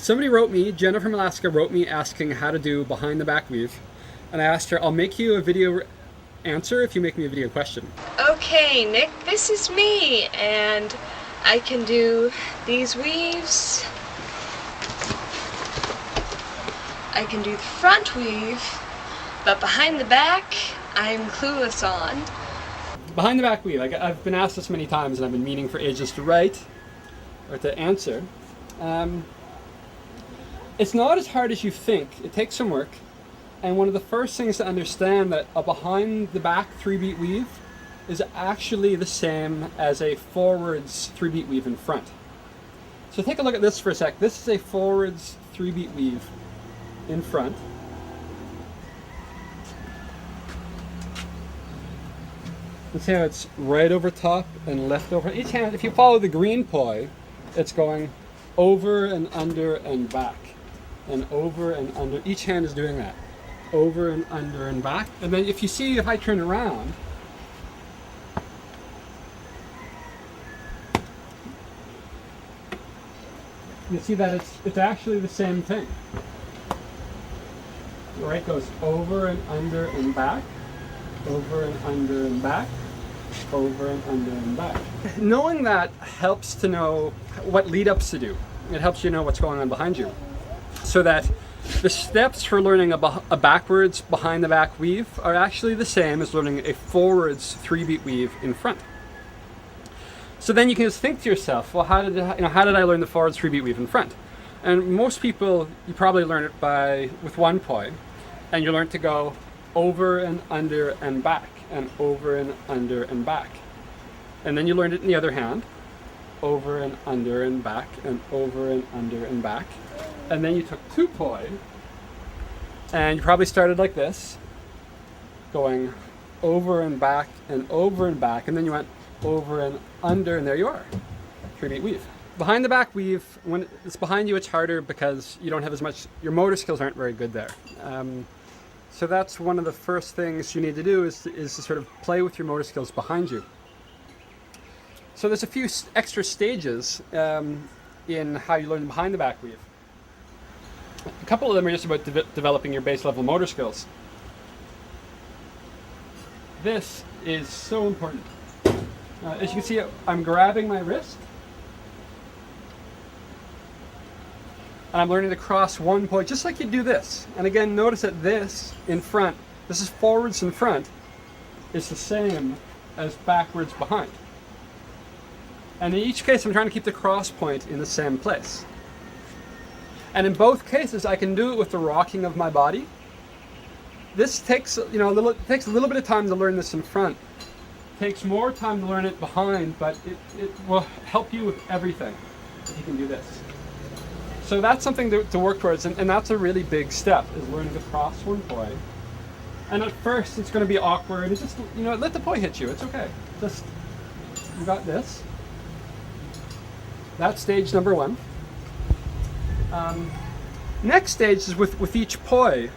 Somebody wrote me, Jennifer from Alaska wrote me asking how to do behind the back weave. And I asked her, I'll make you a video answer if you make me a video question. Okay, Nick, this is me, and I can do these weaves. I can do the front weave, but behind the back, I'm clueless on. Behind the back weave, I've been asked this many times and I've been meaning for ages to write or to answer. It's not as hard as you think. It takes some work. And one of the first things to understand that a behind the back 3-beat weave is actually the same as a forwards 3-beat weave in front. So take a look at this for a sec. This is a forwards 3-beat weave in front. Let's see how it's right over top and left over. Each hand, if you follow the green poi, it's going over and under and back. And over and under. Each hand is doing that. Over and under and back. And then if you see, if I turn around, you see that it's actually the same thing. Right, goes over and under and back, over and under and back, over and under and back. Knowing that helps to know what lead-ups to do. It helps you know what's going on behind you. So that the steps for learning a backwards behind the back weave are actually the same as learning a forwards 3-beat weave in front. So then you can just think to yourself, well, how did I learn the forwards 3-beat weave in front? And most people, you probably learn it with one poi, and you learn to go over and under and back, and over and under and back. And then you learned it in the other hand, over and under and back, and over and under and back. And then you took 2 poi, and you probably started like this, going over and back, and then you went over and under, and there you are, 3-beat weave. Behind the back weave, when it's behind you, it's harder because you don't have as much, your motor skills aren't very good there. So that's one of the first things you need to do is to sort of play with your motor skills behind you. So there's a few extra stages in how you learn behind the back weave. A couple of them are just about developing your base level motor skills. This is so important. As you can see, I'm grabbing my wrist, and I'm learning to cross one poi just like you do this. And again, notice that this in front, this is forwards in front, is the same as backwards behind. And in each case, I'm trying to keep the cross point in the same place. And in both cases, I can do it with the rocking of my body. This takes, it takes a little bit of time to learn this in front. It takes more time to learn it behind, but it will help you with everything if you can do this. So that's something to work towards, and that's a really big step, is learning to cross one poi. And at first, it's going to be awkward. It's just, let the poi hit you. It's okay. Just, you got this. That's stage number 1. Next stage is with each poi.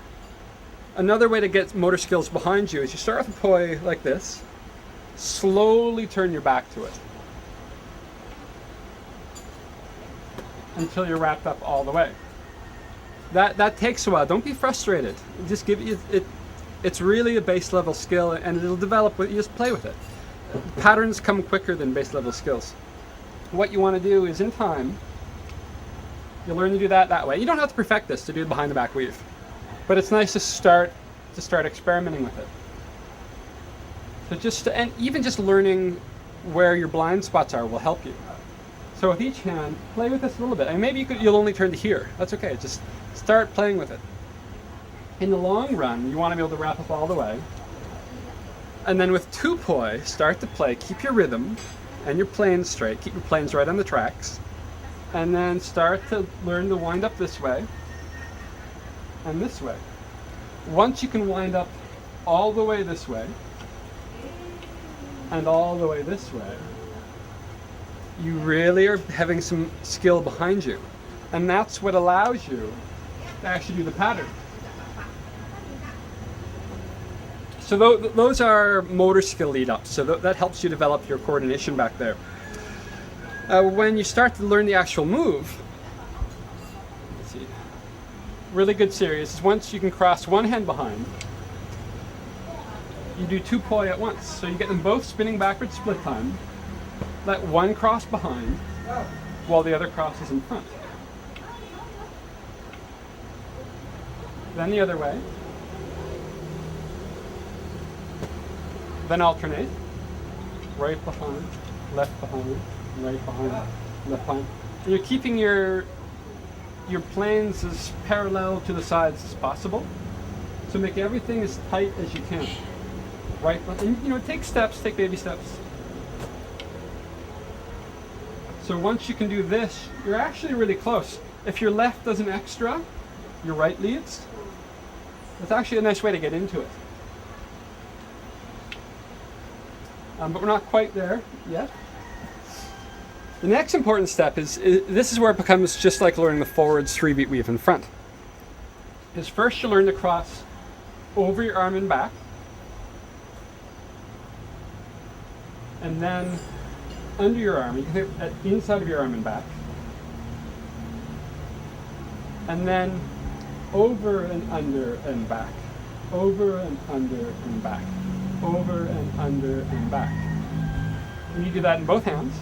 Another way to get motor skills behind you is you start with a poi like this, slowly turn your back to it until you're wrapped up all the way. That takes a while. Don't be frustrated. Just give it. It's really a base level skill, and it'll develop. You just play with it. Patterns come quicker than base level skills. What you want to do is, in time, you'll learn to do that way. You don't have to perfect this to do behind the back weave, but it's nice to start experimenting with it. So even just learning where your blind spots are will help you. So with each hand, play with this a little bit. And maybe you'll only turn to here. That's okay. Just start playing with it. In the long run, you want to be able to wrap up all the way. And then with 2 poi, start to play. Keep your rhythm and your planes straight. Keep your planes right on the tracks. And then start to learn to wind up this way and this way. Once you can wind up all the way this way and all the way this way, you really are having some skill behind you. And that's what allows you to actually do the pattern. So those are motor skill lead-ups. So that helps you develop your coordination back there. When you start to learn the actual move, really good series is once you can cross one hand behind, you do 2 poi at once. So you get them both spinning backwards split time, let one cross behind while the other crosses in front. Then the other way. Then alternate. Right behind, left behind, right behind, left behind. And you're keeping your planes as parallel to the sides as possible. So make everything as tight as you can. Right, and take steps, take baby steps. So once you can do this, you're actually really close. If your left does an extra, your right leads. It's actually a nice way to get into it. But we're not quite there yet. The next important step is this is where it becomes just like learning the forwards 3-beat weave in front. Is first you learn to cross over your arm and back, and then under your arm. You can hit at inside of your arm and back, and then over and under and back, over and under and back, over and under and back. And you do that in both hands.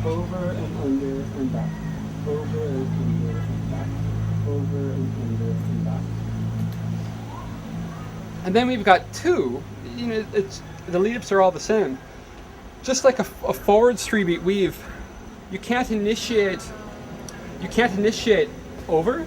Over and under and back, over and under and back, over and under and back. And then we've got 2. It's the lead-ups are all the same. Just like a forwards 3-beat weave, you can't initiate over.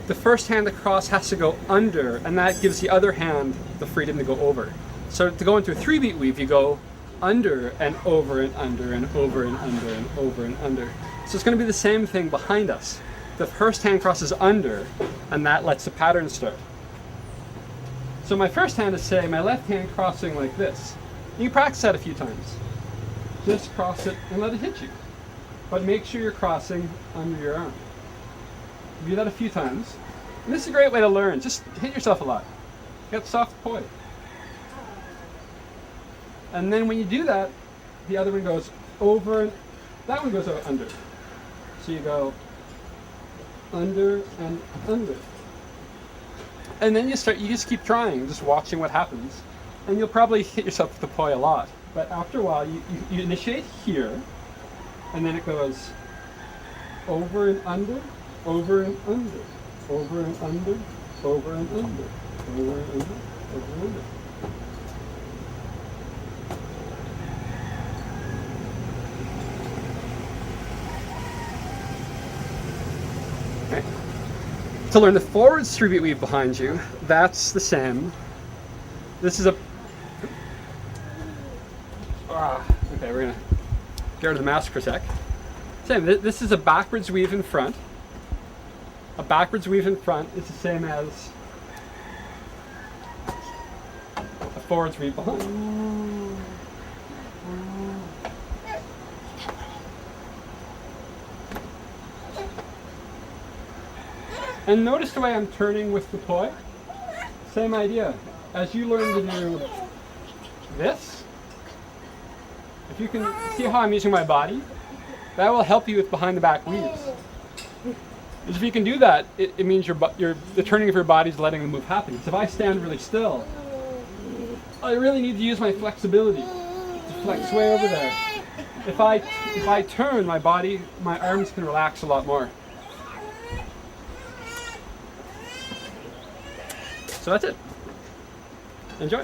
The first hand across has to go under, and that gives the other hand the freedom to go over. So to go into a 3-beat weave, you go under and over and under and over and under and over and under. So it's going to be the same thing behind us. The first hand crosses under, and that lets the pattern start. So my first hand is, say, my left hand crossing like this. You can practice that a few times. Just cross it and let it hit you. But make sure you're crossing under your arm. Do that a few times. And this is a great way to learn. Just hit yourself a lot. Get soft poi. And then when you do that, the other one goes over, and that one goes under. So you go under and under. And then you just keep trying, just watching what happens. And you'll probably hit yourself with the poi a lot. But after a while, you initiate here, and then it goes over and under, over and under, over and under, over and under, over and under, over and under. Okay. To learn the forwards 3-beat weave behind you, that's the same. This is a... okay, we're going to get rid of the mask for a sec. Same, this is a backwards weave in front. A backwards weave in front is the same as a forwards weave behind. And notice the way I'm turning with the poi. Same idea. As you learn to do this, if you can see how I'm using my body, that will help you with behind the back weaves. Because if you can do that, it means the turning of your body is letting the move happen. So if I stand really still, I really need to use my flexibility to flex way over there. If I turn my body, my arms can relax a lot more. So that's it. Enjoy.